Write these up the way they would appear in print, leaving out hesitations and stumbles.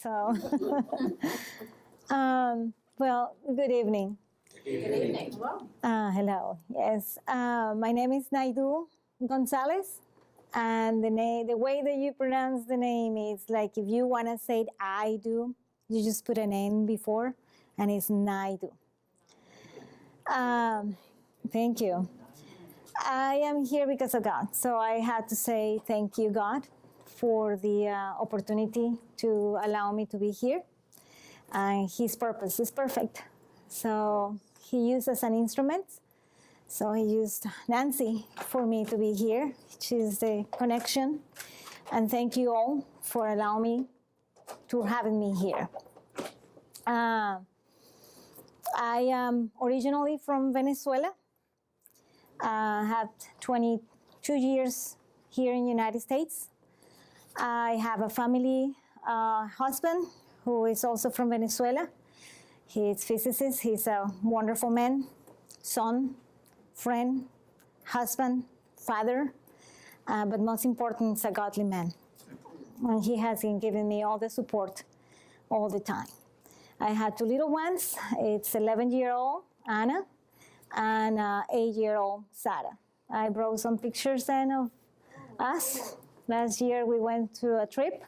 So, well, good evening. Good evening. Hello. Hello. Yes, my name is Naydu Gonzalez, and the way that you pronounce the name is like if you want to say it, I do, you just put an N before, and it's Naydu. Thank you. I am here because of God, so I had to say thank you, God, for the opportunity to allow me to be here. And His purpose is perfect. So He used as an instrument. So He used Nancy for me to be here, which is the connection. And thank you all for allowing me to having me here. I am originally from Venezuela. Had 22 years here in the United States. I have a family husband who is also from Venezuela. He's a physicist. He's a wonderful man, son, friend, husband, father, but most important, he's a godly man. And he has been giving me all the support all the time. I had two little ones. It's 11-year-old Anna and 8-year-old Sarah. I brought some pictures then of us. Last year we went to a trip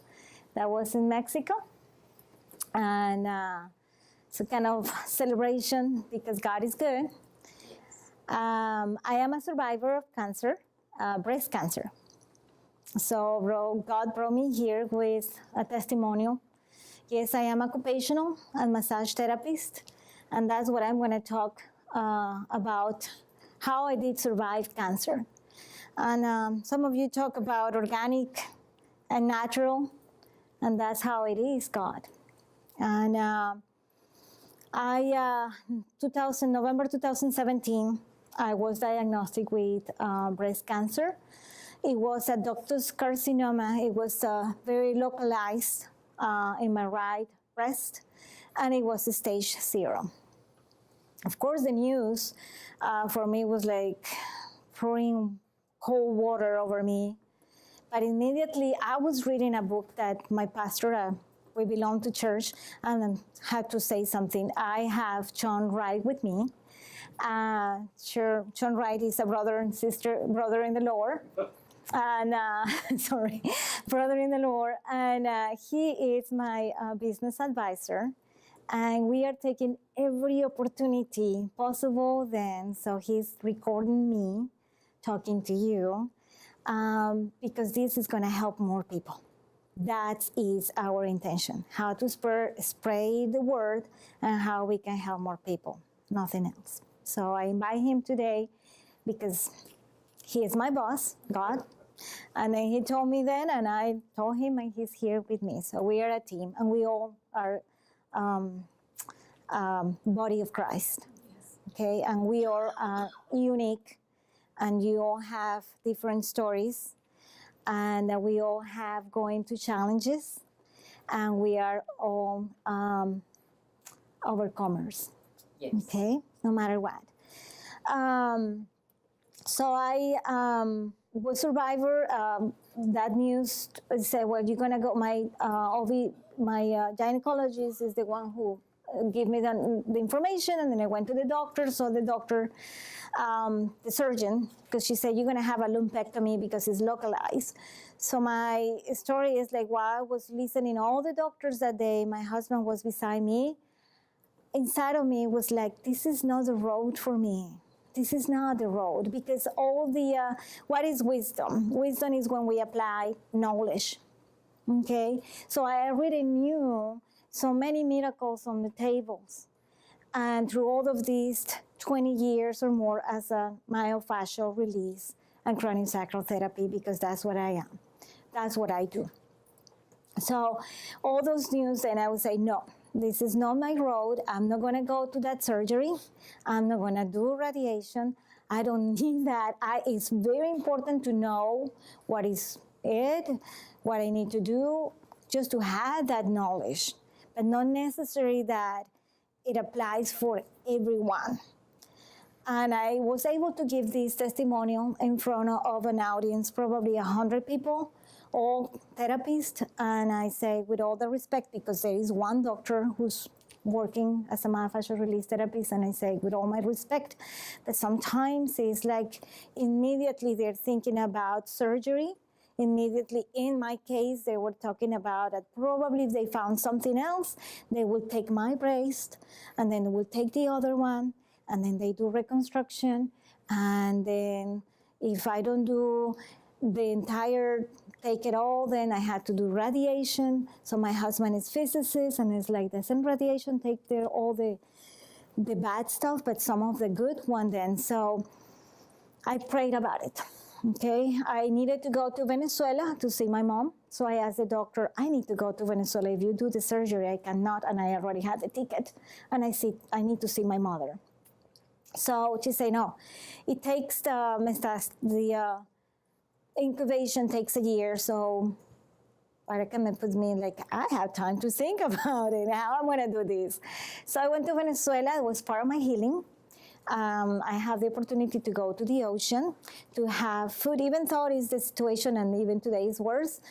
that was in Mexico. And it's a kind of celebration because God is good. I am a survivor of cancer, breast cancer. So God brought me here with a testimonial. Yes, I am occupational and massage therapist. And that's what I'm going to talk about, how I did survive cancer. And some of you talk about organic and natural, and that's how it is, God. And November 2017, I was diagnosed with breast cancer. It was a ductus carcinoma. It was very localized in my right breast, and it was stage 0. Of course, the news for me was like pouring cold water over me. But immediately I was reading a book that my pastor, we belong to church, and had to say something. I have John Wright with me. John Wright is a brother in the Lord. And brother in the Lord. And he is my business advisor. And we are taking every opportunity possible then. So he's recording me talking to you because this is going to help more people. That is our intention, how to spread the word and how we can help more people, nothing else. So I invite him today because he is my boss, God. And then he told me then, and I told him, and he's here with me. So we are a team, and we all are body of Christ. Yes. Okay, and we are unique, and you all have different stories, and we all have going to challenges, and we are all overcomers. Yes. Okay, no matter what. So I was survivor. That news said, well, you're gonna go. My gynecologist is the one who gave me the information, and then I went to the doctor. So the doctor, the surgeon, because she said you're gonna have a lumpectomy because it's localized. So my story is like while I was listening all the doctors that day, my husband was beside me. Inside of me was like, this is not the road for me. This is not the road, because all the, what is wisdom? Wisdom is when we apply knowledge, okay? So I already knew so many miracles on the tables. And through all of these 20 years or more as a myofascial release and chronic sacral therapy, because that's what I am. That's what I do. So all those news, and I would say, no, this is not my road. I'm not going to go to that surgery. I'm not going to do radiation. I don't need that. It's very important to know what is it, what I need to do, just to have that knowledge, but not necessarily that it applies for everyone. And I was able to give this testimonial in front of an audience, probably 100 people, all therapists, and I say with all the respect, because there is one doctor who's working as a myofascial release therapist, and I say with all my respect that sometimes it's like immediately they're thinking about surgery. Immediately, in my case, they were talking about that probably if they found something else, they will take my breast, and then they will take the other one, and then they do reconstruction, and then if I don't do the entire, take it all, then I had to do radiation. So my husband is physicist, and it's like, doesn't radiation take there all the bad stuff, but some of the good one then? So I prayed about it. Okay, I needed to go to Venezuela to see my mom. So I asked the doctor, I need to go to Venezuela. If you do the surgery, I cannot, and I already had the ticket. And I said, I need to see my mother. So she said, no, it takes the incubation takes a year. So I recommend put me like, I have time to think about it, how I'm gonna do this. So I went to Venezuela. It was part of my healing. I have the opportunity to go to the ocean, to have food, even though it's the situation, and even today is worse,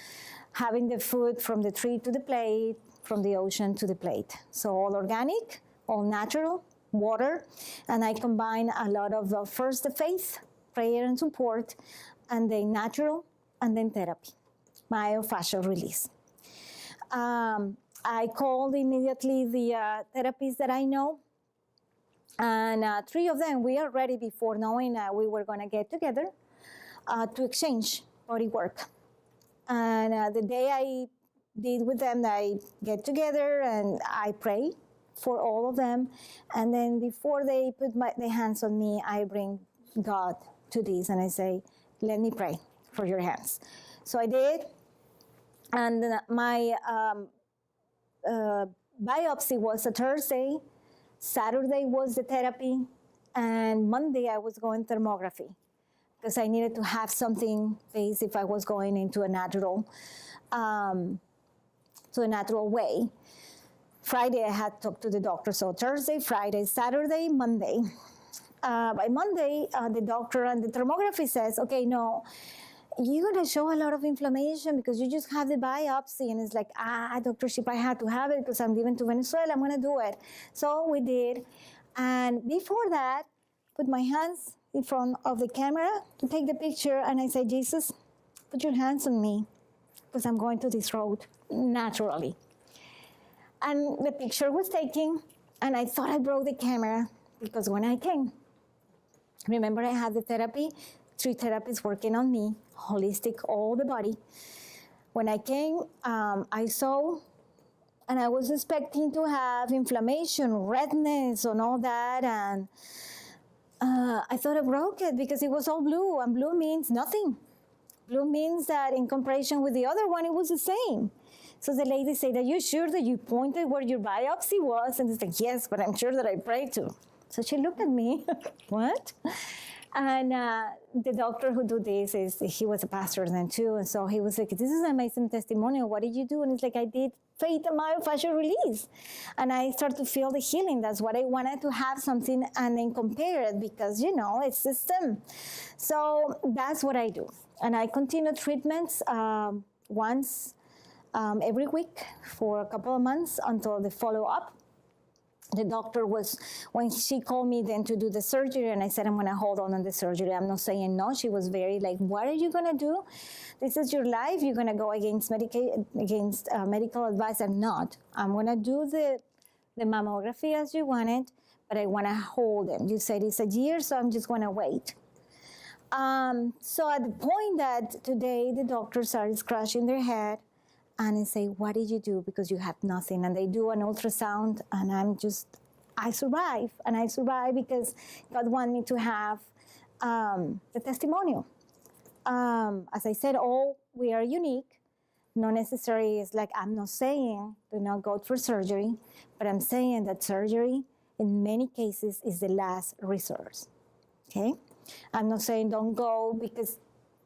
having the food from the tree to the plate, from the ocean to the plate. So all organic, all natural, water, and I combine a lot of first the faith, prayer and support, and then natural, and then therapy, myofascial release. I called immediately the therapists that I know, and 3 of them, we are ready before knowing we were going to get together to exchange body work. And the day I did with them, I get together and I pray for all of them. And then before they put their hands on me, I bring God to this and I say, let me pray for your hands. So I did. And my biopsy was a Thursday. Saturday was the therapy, and Monday I was going thermography because I needed to have something based if I was going into a natural way. Friday I had talked to the doctor, so Thursday, Friday, Saturday, Monday. By Monday, the doctor and the thermography says, okay, no, you're gonna show a lot of inflammation because you just have the biopsy. And it's like, Dr. Ship, I had to have it because I'm leaving to Venezuela, I'm gonna do it. So we did. And before that, put my hands in front of the camera to take the picture. And I said, Jesus, put your hands on me because I'm going to this road naturally. And the picture was taken, and I thought I broke the camera because when I came, remember I had the therapy, 3 therapists working on me, holistic, all the body. When I came, I saw, and I was expecting to have inflammation, redness, and all that, and I thought I broke it because it was all blue, and blue means nothing. Blue means that in comparison with the other one, it was the same. So the lady said, are you sure that you pointed where your biopsy was? And it's like, yes, but I'm sure that I prayed to. So she looked at me, what? And the doctor who do this, he was a pastor then too. And so he was like, this is an amazing testimonial. What did you do? And it's like, I did faith and myofascial release. And I started to feel the healing. That's what I wanted, to have something and then compare it because, it's system. So that's what I do. And I continue treatments once every week for a couple of months until the follow-up. The doctor was, when she called me then to do the surgery, and I said, I'm going to hold on the surgery. I'm not saying no. She was very like, what are you going to do? This is your life. You're going to go against medical advice. I'm not. I'm going to do the mammography as you wanted, but I want to hold them. You said it's a year, so I'm just going to wait. So at the point that today the doctors are scratching their head, and they say, what did you do? Because you have nothing. And they do an ultrasound, and I survive. And I survive because God wanted me to have the testimonial. As I said, we are unique. Not necessarily is like, I'm not saying do not go for surgery, but I'm saying that surgery in many cases is the last resource, okay? I'm not saying don't go because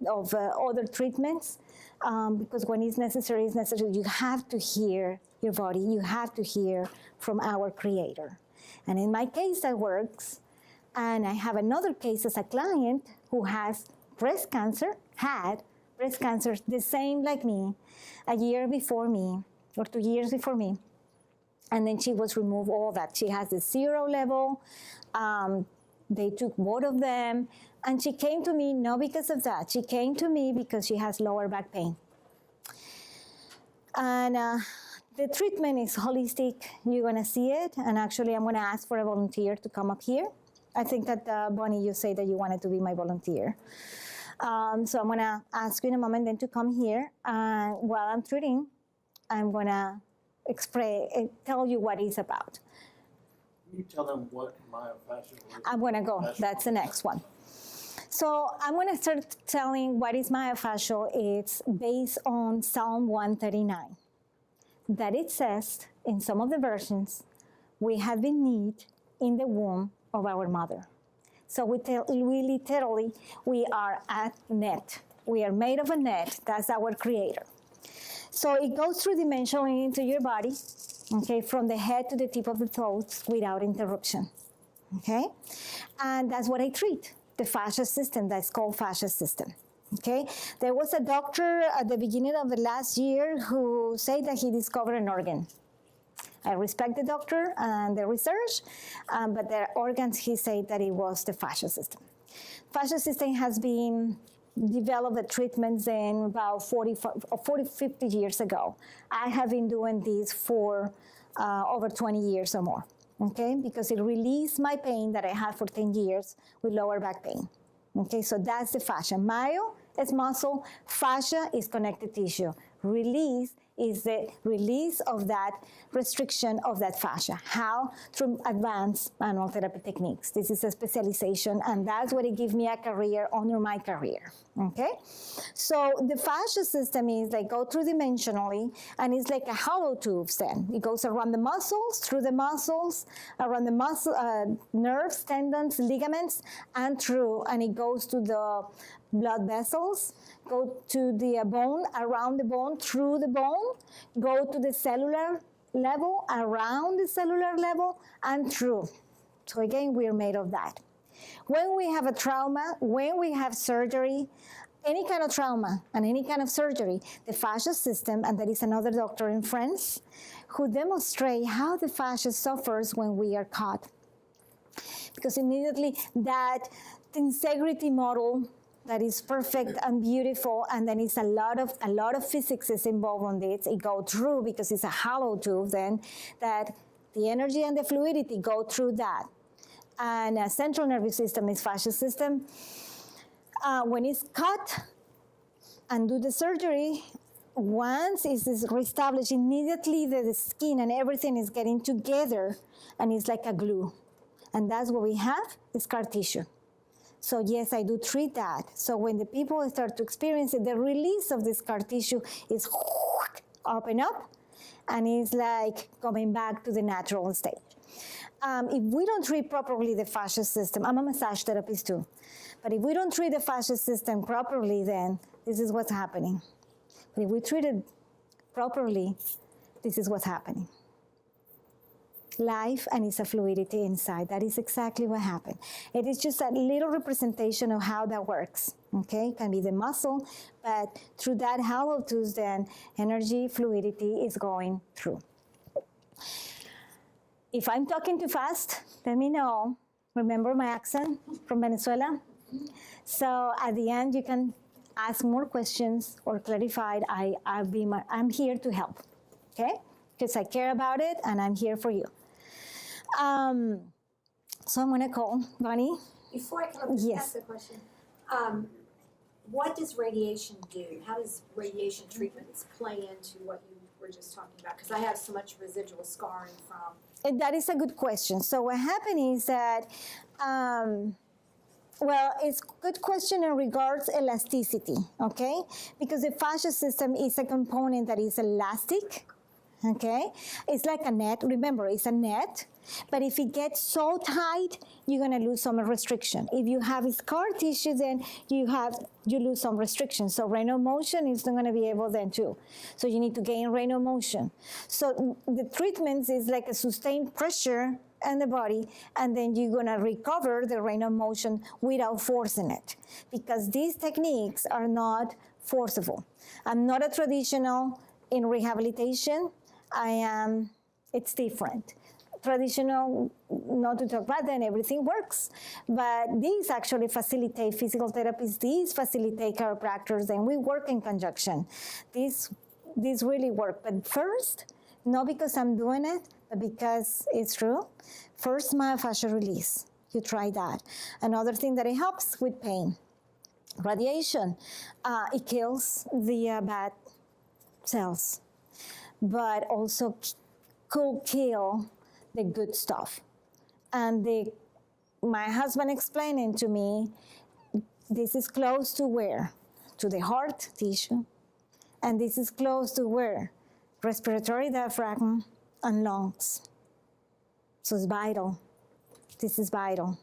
of other treatments, because when it's necessary, it's necessary. You have to hear your body. You have to hear from our Creator. And in my case, that works. And I have another case as a client who has breast cancer, breast cancer, the same like me, a year before me, or 2 years before me. And then she was removed all that. She has the 0 level. They took both of them. And she came to me not because of that. She came to me because she has lower back pain. And the treatment is holistic. You're going to see it. And actually, I'm going to ask for a volunteer to come up here. I think that, Bonnie, you say that you wanted to be my volunteer. So I'm going to ask you in a moment then to come here. While I'm treating, I'm going to tell you what it's about. Can you tell them what myofascial is? I'm going to go. That's the next one. So I'm going to start telling what is myofascial. It's based on Psalm 139. That it says, in some of the versions, we have been knit in the womb of our mother. So we literally, we are a net. We are made of a net. That's our creator. So it goes through dimensionally into your body, okay, from the head to the tip of the toes without interruption, okay? And that's what I treat, the fascia system. That's called fascia system, okay? There was a doctor at the beginning of the last year who said that he discovered an organ. I respect the doctor and the research, but the organs, he said that it was the fascia system. Fascia system has been developed the treatments in about 40, 50 years ago. I have been doing this for over 20 years or more, okay? Because it released my pain that I had for 10 years with lower back pain, okay? So that's the fascia. Myo is muscle, fascia is connective tissue. Release is the release of that restriction of that fascia. How? Through advanced manual therapy techniques. This is a specialization, and that's what it gives me a career under my career, okay? So the fascia system is like go through dimensionally, and it's like a hollow tube then. It goes around the muscles, through the muscles, around the muscle, nerves, tendons, ligaments, and through, and it goes to the blood vessels, go to the bone, around the bone, through the bone, go to the cellular level, around the cellular level, and through. So again, we're made of that. When we have a trauma, when we have surgery, any kind of trauma and any kind of surgery, the fascia system, and there is another doctor in France who demonstrate how the fascia suffers when we are caught. Because immediately that integrity model that is perfect and beautiful, and then it's a lot of physics is involved on this. It go through because it's a hollow tube. Then that the energy and the fluidity go through that, and a central nervous system is fascia system. When it's cut and do the surgery, once it is reestablished, immediately the skin and everything is getting together, and it's like a glue, and that's what we have is scar tissue. So yes, I do treat that. So when the people start to experience it, the release of the scar tissue is open up, and it's like coming back to the natural state. If we don't treat properly the fascia system, I'm a massage therapist too, but if we don't treat the fascia system properly, then this is what's happening. But if we treat it properly, this is what's happening. Life, and it's a fluidity inside. That is exactly what happened. It is just a little representation of how that works, okay? It can be the muscle, but through that hollow tube, then energy, fluidity is going through. If I'm talking too fast, let me know. Remember my accent from Venezuela? So at the end, you can ask more questions or clarify. I'm here to help, okay? Because I care about it, and I'm here for you. So I'm going to call Bonnie. Before I can ask the question, what does radiation do? How does radiation treatments play into what you were just talking about? Because I have so much residual scarring from. And that is a good question. So what happened is that, well, it's a good question in regards elasticity, okay? Because the fascia system is a component that is elastic, okay? It's like a net. Remember, it's a net. But if it gets so tight, you're going to lose some restriction. If you have scar tissue, then you lose some restriction. So range of motion is not going to be able then too. So you need to gain range of motion. So the treatments is like a sustained pressure in the body, and then you're going to recover the range of motion without forcing it. Because these techniques are not forceful. I'm not a traditional in rehabilitation. It's different. Traditional, not to talk about then everything works. But these actually facilitate physical therapists, these facilitate chiropractors, and we work in conjunction. These really work. But first, not because I'm doing it, but because it's true. First, myofascial release. You try that. Another thing that it helps with pain. Radiation, it kills the bad cells, but also could kill the good stuff. And my husband explaining to me, this is close to where? To the heart tissue. And this is close to where? Respiratory diaphragm and lungs. So it's vital. This is vital.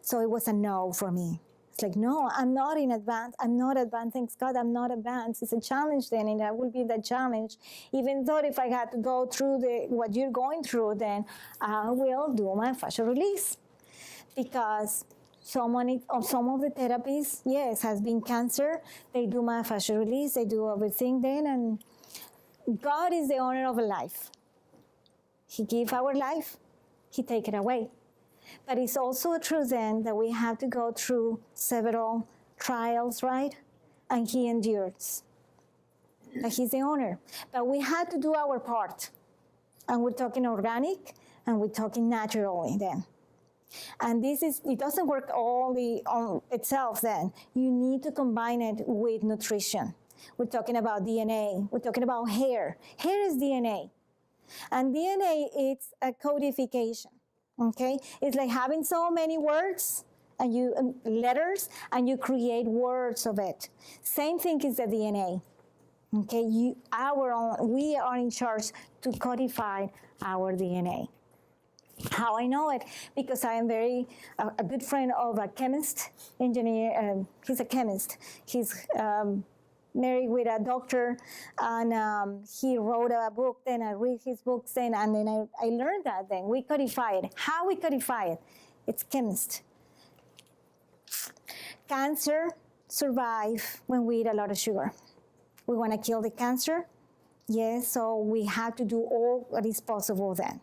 So it was a no for me. It's like, no, I'm not in advance. I'm not advanced. Thanks God, I'm not advanced. It's a challenge then, and that will be the challenge. Even though if I had to go through what you're going through, then I will do my fascial release. Because some of the therapies, yes, has been cancer. They do my fascial release. They do everything then, and God is the owner of a life. He gave our life. He take it away. But it's also true then that we have to go through several trials, right? And he endures. That he's the owner. But we had to do our part. And we're talking organic, and we're talking naturally then. And it doesn't work only on itself then. You need to combine it with nutrition. We're talking about DNA. We're talking about hair. Hair is DNA. And DNA, it's a codification. Okay, it's like having so many words and letters, and you create words of it. Same thing is the DNA. Okay, we are in charge to codify our DNA. How I know it? Because I am a good friend of a chemist, engineer. He's a chemist. He's married with a doctor, and he wrote a book. Then I read his books, and then I learned that. Then we codify it. How we codify it? It's chemist. Cancer survive when we eat a lot of sugar. We want to kill the cancer, yes. So we have to do all what is possible then.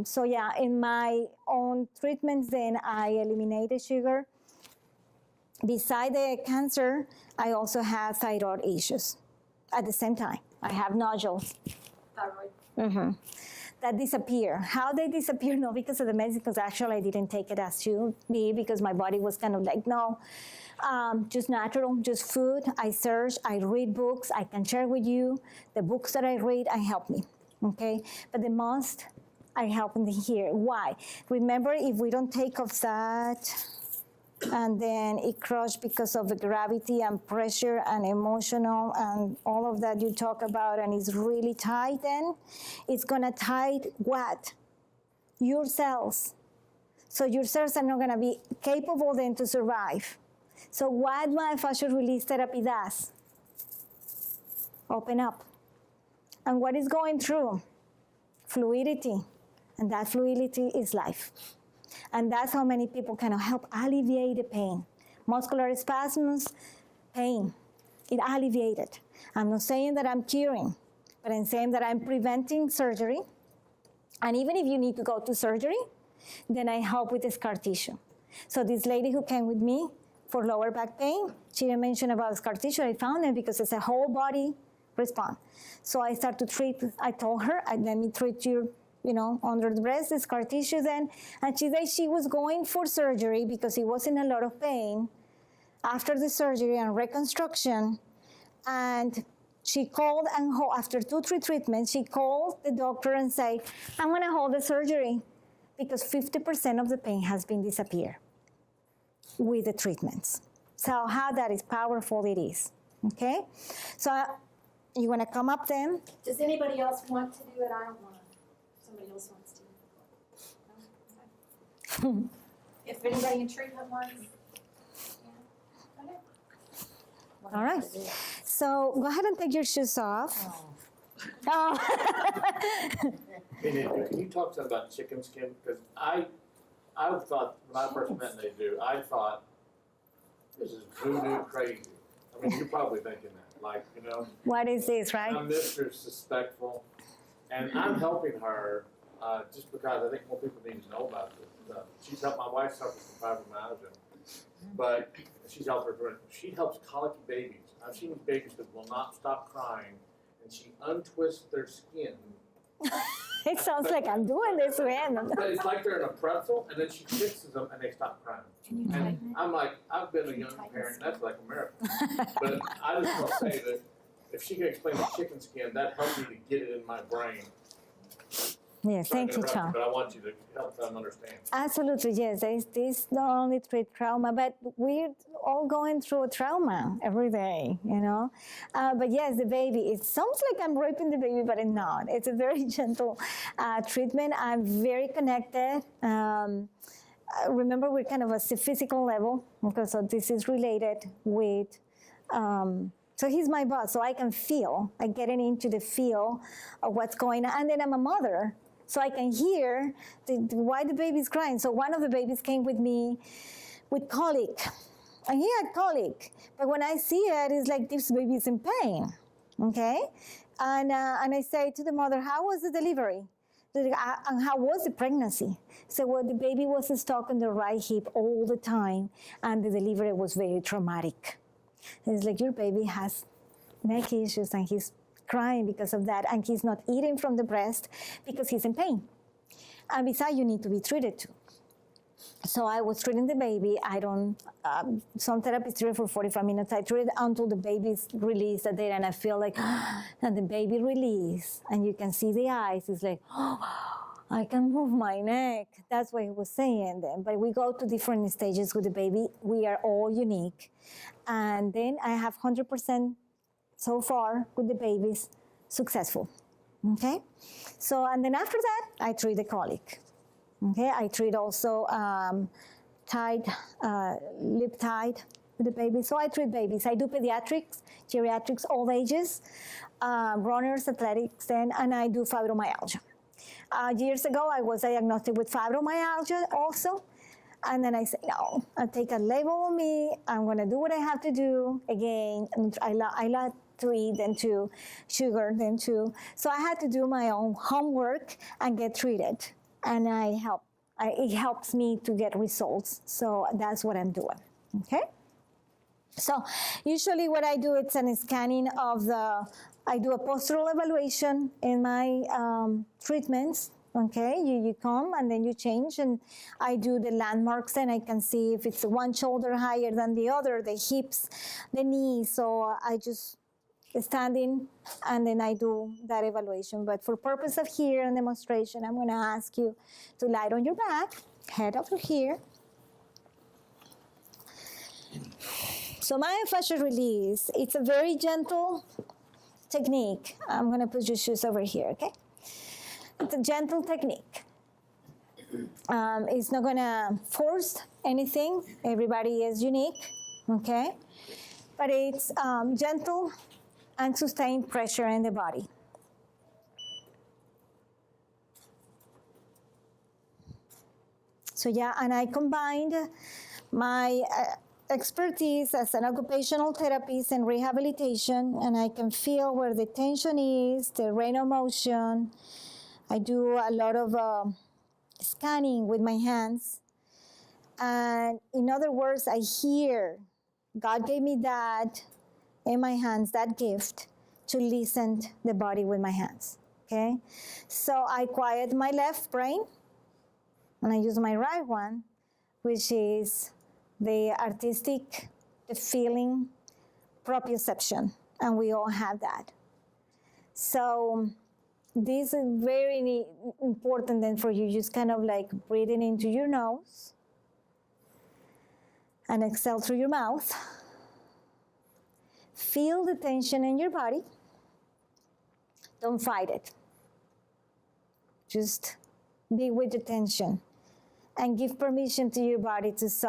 So yeah, in my own treatments, then I eliminated sugar. Beside the cancer, I also have thyroid issues at the same time. I have nodules. Thyroid. Mm-hmm. That disappear. How they disappear? Not because of the medicine, because actually I didn't take it as should be, because my body was kind of like, no, just natural, just food. I search, I read books, I can share with you. The books that I read, I help me, okay? But the most, I help in here. Why? Remember, if we don't take off that, and then it crushed because of the gravity and pressure and emotional and all of that you talk about, and it's really tight, then it's gonna tight what? Your cells. So your cells are not gonna be capable then to survive. So what myofascial release therapy does? Open up. And what is going through? Fluidity. And that fluidity is life. And that's how many people can help alleviate the pain. Muscular spasms, pain. It alleviated. I'm not saying that I'm curing, but I'm saying that I'm preventing surgery. And even if you need to go to surgery, then I help with the scar tissue. So this lady who came with me for lower back pain, she didn't mention about scar tissue. I found it because it's a whole body response. So I start to treat, I told her, let me treat you, under the breast, the scar tissue then. And she said she was going for surgery because he was in a lot of pain after the surgery and reconstruction. And she called, and after 2-3 treatments, she called the doctor and said, I'm gonna hold the surgery because 50% of the pain has been disappeared with the treatments. So how that is powerful it is, okay? So you wanna come up then? Does anybody else want to do it? I don't want to. Somebody else wants to. No? Okay. If anybody in treatment wants. Yeah. Okay. All right. So go ahead and take your shoes off. Oh. Can you talk some about chicken skin? Because I thought, when I first met Naydu, I thought, this is voodoo crazy. I mean, you're probably thinking that, like, you know, What is this, right? I'm Mr. Suspectful, and I'm helping her just because I think more people need to know about this. She's helped my wife suffer from fibromyalgia, but she's helped her. She helps colicky babies. I've seen babies that will not stop crying, and she untwists their skin. It sounds like I'm doing this with him. But it's like they're in a pretzel, and then she fixes them, and they stop crying. Can you And tighten it? I'm like, I've been a young parent, that's like a miracle. But I just want to say that if she can explain the chicken skin, that helped me to get it in my brain. Yes, Sorry thank to you, interrupt John. But I want you to help them understand. Absolutely, yes. This not only treat trauma, but we're all going through a trauma every day, you know. But yes, the baby, it sounds like I'm raping the baby, but it's not. It's a very gentle treatment. I'm very connected. Remember, we're kind of a physical level, because so this is related with. So he's my boss, so I can feel, I getting into the feel of what's going on. And then I'm a mother, so I can hear why the baby's crying. So one of the babies came with me with colic, and he had colic. But when I see it, it's like this baby's in pain, okay? And I say to the mother, how was the delivery? And how was the pregnancy? So well, the baby was stuck on the right hip all the time, and the delivery was very traumatic. It's like, your baby has neck issues and he's crying because of that, and he's not eating from the breast because he's in pain. And besides, you need to be treated too. So I was treating the baby. I don't, some therapists treat for 45 minutes. I treat until the baby's released at there, and I feel like, and the baby release, and you can see the eyes. It's like, I can move my neck. That's what he was saying then. But we go to different stages with the baby. We are all unique. And then I have 100% so far with the babies successful, okay? So, and then after that, I treat the colic, okay? I treat also lip tied with the baby. So I treat babies. I do pediatrics, geriatrics, all ages, runners, athletics, and I do fibromyalgia. Years ago, I was diagnosed with fibromyalgia also. And then I say, no, I'll take a label on me. I'm going to do what I have to do. Again, I like to eat and to sugar then too. So I had to do my own homework and get treated. And it helps me to get results. So that's what I'm doing, okay? So usually what I do, it's a scanning of I do a postural evaluation in my treatments. Okay, you come and then you change, and I do the landmarks, and I can see if it's one shoulder higher than the other, the hips, the knees. So I just standing, and then I do that evaluation. But for purpose of here and demonstration, I'm going to ask you to lie on your back, head over here. So myofascial release, it's a very gentle technique. I'm going to put your shoes over here, okay? It's a gentle technique. It's not gonna force anything. Everybody is unique, okay? But it's gentle and sustained pressure in the body. So yeah, and I combined my expertise as an occupational therapist and rehabilitation, and I can feel where the tension is, the range of motion. I do a lot of scanning with my hands. And in other words, I hear God gave me that in my hands, that gift to listen to the body with my hands, okay? So I quiet my left brain, and I use my right one, which is the artistic, the feeling, proprioception, and we all have that. So this is very important then for you, just kind of like breathing into your nose and exhale through your mouth. Feel the tension in your body. Don't fight it. Just be with the tension and give permission to your body to soften.